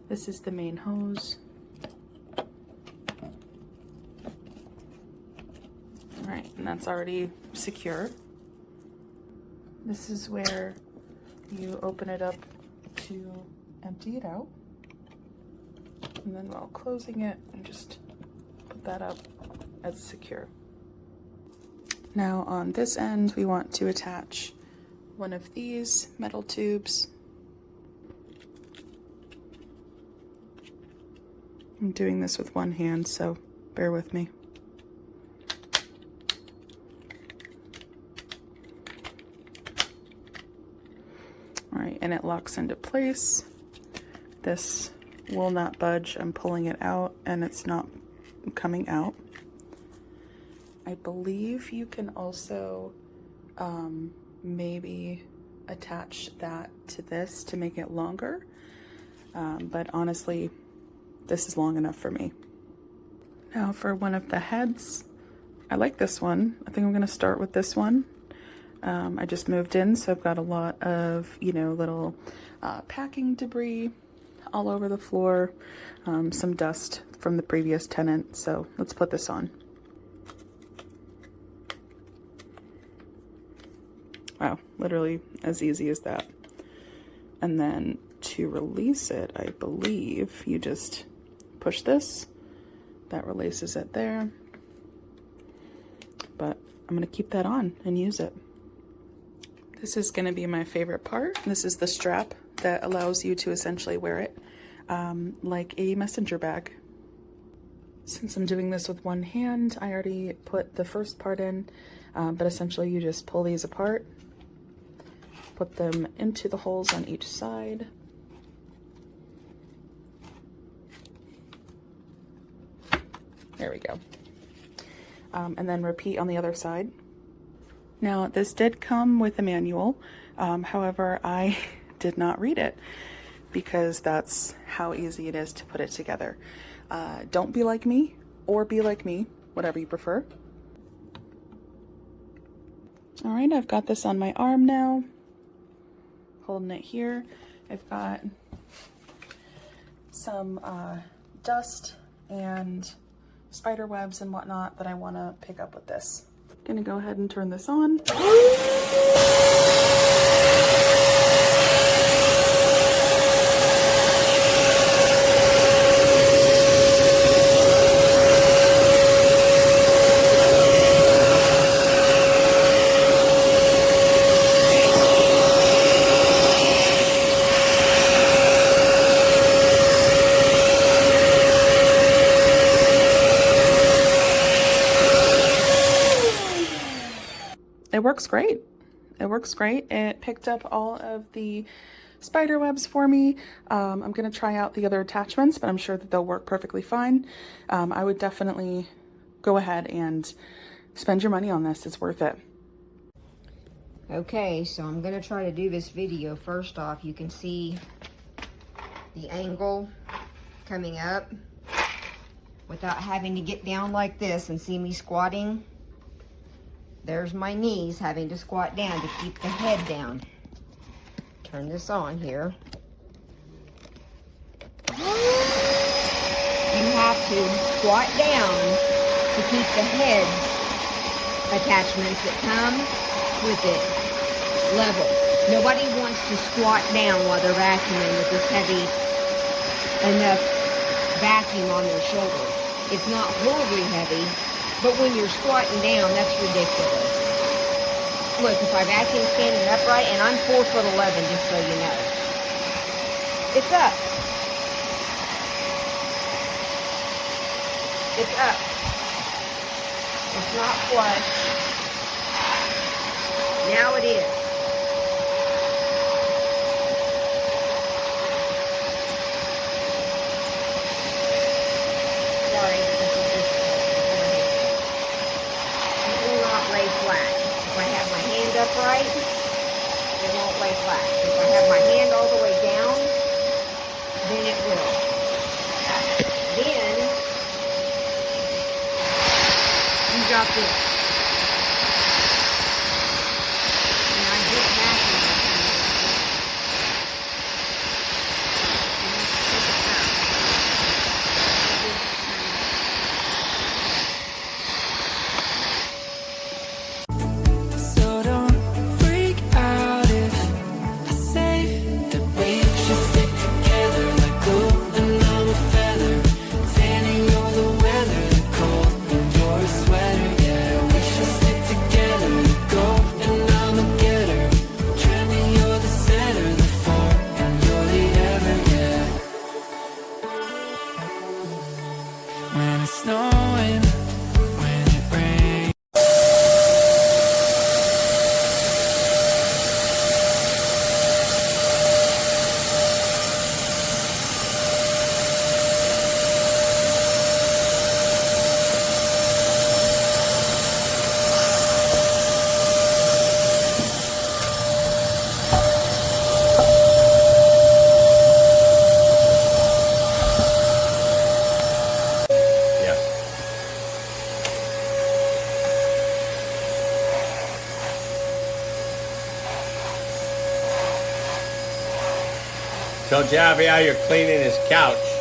This is the main hose. All right, and that's already secure. This is where you open it up to empty it out. And then while closing it, and just put that up as secure. Now on this end, we want to attach one of these metal tubes. I'm doing this with one hand, so bear with me. All right, and it locks into place. This will not budge. I'm pulling it out and it's not coming out. I believe you can also maybe attach that to this to make it longer, but honestly, this is long enough for me. Now for one of the heads, I like this one. I think I'm gonna start with this one. I just moved in, so I've got a lot of, little packing debris all over the floor, some dust from the previous tenant, so let's put this on. Wow, literally as easy as that. And then to release it, I believe you just push this, that releases it there, but I'm gonna keep that on and use it. This is gonna be my favorite part. This is the strap that allows you to essentially wear it like a messenger bag. Since I'm doing this with one hand, I already put the first part in, but essentially you just pull these apart, put them into the holes on each side. There we go. And then repeat on the other side. Now, this did come with a manual. However, I did not read it because that's how easy it is to put it together. Don't be like me, or be like me, whatever you prefer. All right, I've got this on my arm now, holding it here. I've got some dust and spider webs and whatnot that I want to pick up with this. Gonna go ahead and turn this on. It works great. It works great. It picked up all of the spider webs for me. I'm gonna try out the other attachments, but I'm sure that they'll work perfectly fine. I would definitely go ahead and spend your money on this. It's worth it. Okay, so I'm gonna try to do this video. First off, you can see the angle coming up without having to get down like this and see me squatting. There's my knees having to squat down to keep the head down. Turn this on here. You have to squat down to keep the head attachments that come with it level. Nobody wants to squat down while they're vacuuming with this heavy enough vacuum on their shoulder. It's not horribly heavy, but when you're squatting down, that's ridiculous. Look, if I vacuum standing upright, and I'm 4'11", just so you know. It's up. It's up. It's not flush. Now it is. Sorry, this is just overhead. It will not lay flat. If I have my hand upright, it won't lay flat. If I have my hand all the way down, then it will. Then, you got this. And I just vacuumed it. And let's take it out. Tell Javi how you're cleaning his couch.